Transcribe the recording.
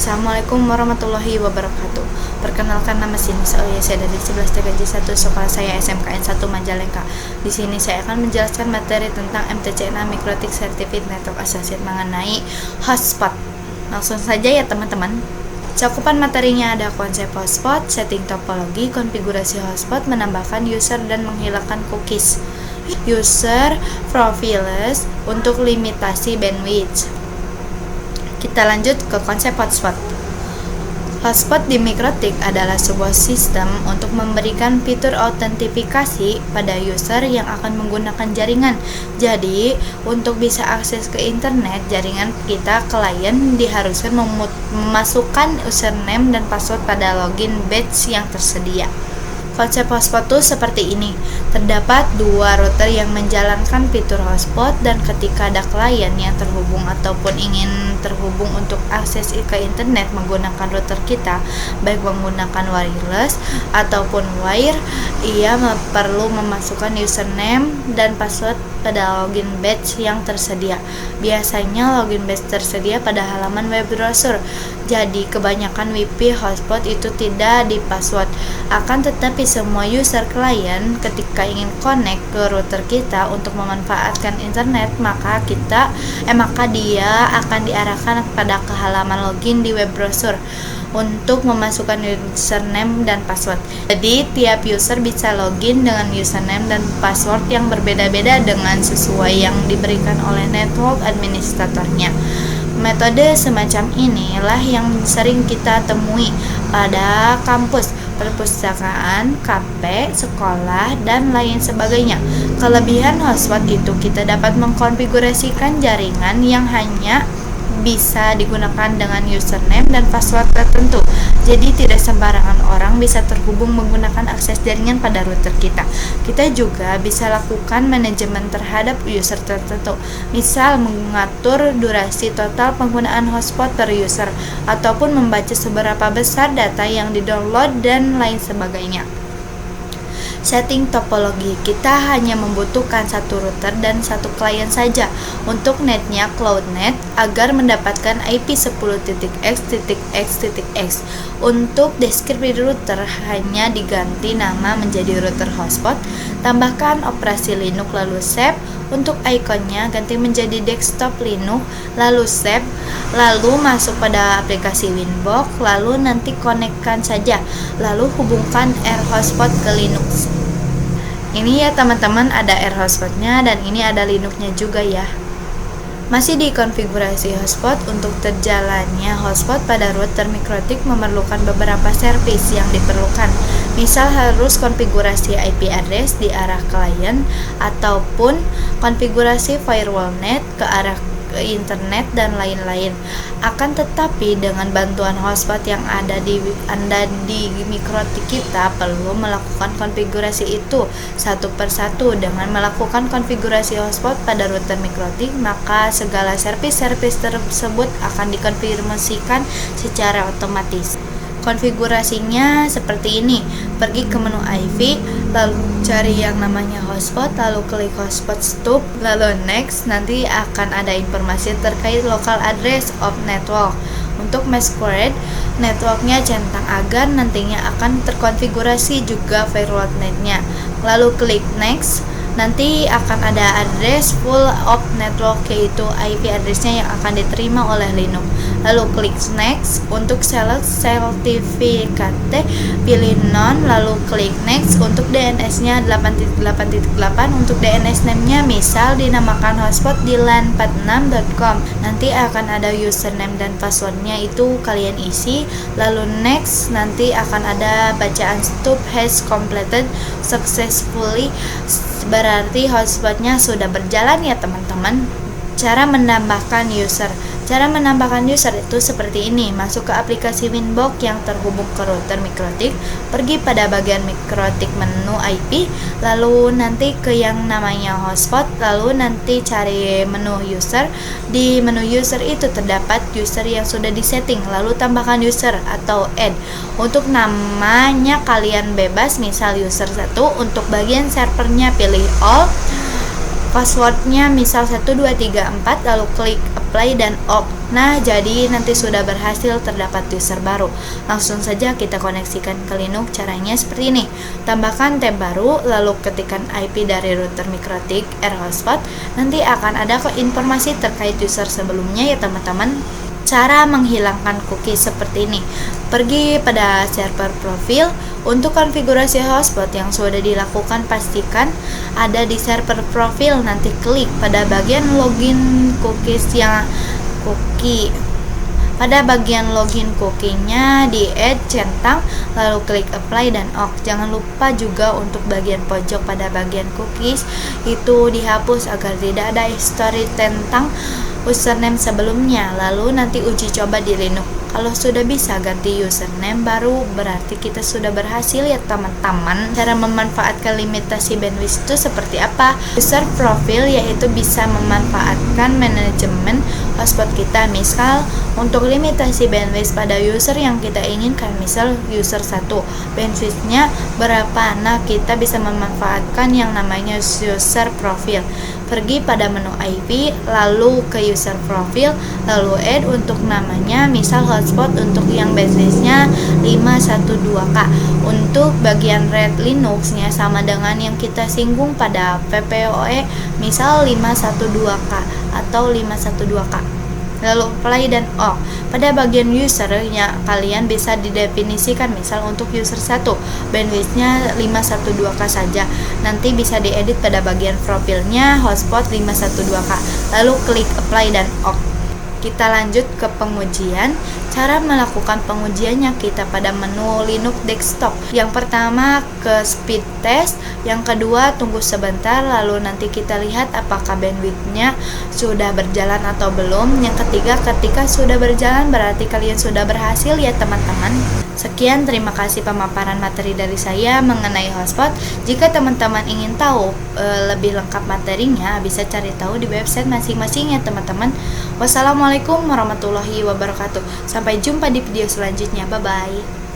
Assalamualaikum warahmatullahi wabarakatuh. Perkenalkan, nama sini saya dari 11 TKJ 1 sekolah saya SMKN 1 Majalengka. Di sini saya akan menjelaskan materi tentang MTCNA Mikrotik Certificate Network Associate mengenai hotspot. Langsung saja ya teman-teman. Cakupan materinya ada konsep hotspot, setting topologi, konfigurasi hotspot, menambahkan user dan menghilangkan cookies, user profiles untuk limitasi bandwidth. Kita lanjut ke konsep hotspot. Hotspot di Mikrotik adalah sebuah sistem untuk memberikan fitur autentifikasi pada user yang akan menggunakan jaringan. Jadi, untuk bisa akses ke internet, jaringan kita klien diharuskan memasukkan username dan password pada login badge yang tersedia. Konsep hotspot itu seperti ini. Terdapat dua router yang menjalankan fitur hotspot, dan ketika ada klien yang terhubung ataupun ingin terhubung untuk akses ke internet menggunakan router kita, baik menggunakan wireless ataupun wire, ia perlu memasukkan username dan password pada login badge yang tersedia. Biasanya login badge tersedia pada halaman web browser. Jadi kebanyakan WiFi hotspot itu tidak di-password. Akan tetapi semua user klien ketika ingin connect ke router kita untuk memanfaatkan internet, maka dia akan diarahkan pada ke halaman login di web browser untuk memasukkan username dan password. Jadi tiap user bisa login dengan username dan password yang berbeda-beda dengan sesuai yang diberikan oleh network administratornya. Metode semacam inilah yang sering kita temui pada kampus, perpustakaan, kafe, sekolah, dan lain sebagainya. Kelebihan hotspot itu kita dapat mengkonfigurasikan jaringan yang hanya bisa digunakan dengan username dan password tertentu. Jadi tidak sembarangan orang bisa terhubung menggunakan akses jaringan pada router kita. Kita juga bisa lakukan manajemen terhadap user tertentu. Misal mengatur durasi total penggunaan hotspot per user, ataupun membaca seberapa besar data yang di-download dan lain sebagainya. Setting topologi, kita hanya membutuhkan satu router dan satu klien saja. Untuk netnya CloudNet agar mendapatkan IP 10.x.x.x. Untuk deskripsi router hanya diganti nama menjadi router hotspot. Tambahkan operasi Linux lalu save. Untuk ikonnya ganti menjadi desktop Linux lalu save, lalu masuk pada aplikasi Winbox, lalu nanti konekkan saja, lalu hubungkan Air Hotspot ke Linux. Ini ya teman-teman, ada Air Hotspotnya dan ini ada Linuxnya juga ya. Masih di konfigurasi hotspot. Untuk terjalannya hotspot pada router Mikrotik memerlukan beberapa service yang diperlukan. Misal harus konfigurasi IP address di arah klien, ataupun konfigurasi firewall net ke arah internet dan lain-lain. Akan tetapi dengan bantuan hotspot yang ada di Mikrotik, kita perlu melakukan konfigurasi itu satu persatu. Dengan melakukan konfigurasi hotspot pada router Mikrotik, maka segala service tersebut akan dikonfirmasikan secara otomatis. Konfigurasinya seperti ini. Pergi ke menu IV, lalu cari yang namanya hotspot, lalu klik hotspot stop, lalu next. Nanti akan ada informasi terkait local address of network. Untuk masquerade networknya centang agar nantinya akan terkonfigurasi juga firewall netnya. Lalu klik next. Nanti akan ada address full of network, yaitu IP addressnya yang akan diterima oleh Linux. Lalu klik next. Untuk select certificate, pilih none, lalu klik next. Untuk DNS-nya 8.8.8. Untuk DNS name-nya misal dinamakan hotspot di lan46.com. Nanti akan ada username dan passwordnya, itu kalian isi. Lalu next. Nanti akan ada bacaan stop has completed successfully. Berarti hotspotnya sudah berjalan ya teman-teman. Cara menambahkan user itu seperti ini. Masuk ke aplikasi Winbox yang terhubung ke router Mikrotik, pergi pada bagian Mikrotik menu IP, lalu nanti ke yang namanya hotspot, lalu nanti cari menu user. Di menu user itu terdapat user yang sudah disetting, lalu tambahkan user atau add. Untuk namanya kalian bebas, misal user 1. Untuk bagian servernya pilih all. Passwordnya misal 1234, lalu klik apply dan off. Nah, jadi nanti sudah berhasil terdapat user baru. Langsung saja kita koneksikan ke Linux. Caranya seperti ini. Tambahkan tab baru, lalu ketikkan IP dari router MikroTik AirHotspot. Nanti akan ada informasi terkait user sebelumnya ya teman-teman. Cara menghilangkan cookies seperti ini. Pergi pada server profil. Untuk konfigurasi hotspot yang sudah dilakukan, pastikan ada di server profil. Nanti klik pada bagian login cookies yang pada bagian login cookie-nya di add centang, lalu klik apply dan off. Jangan lupa juga untuk bagian pojok pada bagian cookies itu dihapus agar tidak ada history tentang username sebelumnya. Lalu nanti uji coba di Linux. Kalau sudah bisa ganti username baru, berarti kita sudah berhasil ya teman-teman. Cara memanfaatkan limitasi bandwidth itu seperti apa? User profil yaitu bisa memanfaatkan manajemen hotspot kita. Misal untuk limitasi bandwidth pada user yang kita inginkan, misal user 1, bandwidthnya berapa? Nah, kita bisa memanfaatkan yang namanya user profil. Pergi pada menu IP, lalu ke user profil, lalu add untuk namanya, misal hotspot untuk yang bandwidthnya 512K. Untuk bagian red Linuxnya sama dengan yang kita singgung pada PPOE, misal 512K atau 512K. Lalu apply dan off. Pada bagian usernya kalian bisa didefinisikan, misal untuk user 1 bandwidthnya 512K saja. Nanti bisa diedit pada bagian profilnya hotspot 512K. Lalu klik apply dan off. Kita lanjut ke pengujian. Cara melakukan pengujiannya kita pada menu Linux desktop. Yang pertama ke speed test, yang kedua tunggu sebentar, lalu nanti kita lihat apakah bandwidthnya sudah berjalan atau belum. Yang ketiga, ketika sudah berjalan berarti kalian sudah berhasil ya teman-teman. Sekian, terima kasih pemaparan materi dari saya mengenai hotspot. Jika teman-teman ingin tahu lebih lengkap materinya, bisa cari tahu di website masing-masing ya teman-teman. Wassalamualaikum warahmatullahi wabarakatuh. Sampai jumpa di video selanjutnya. Bye-bye.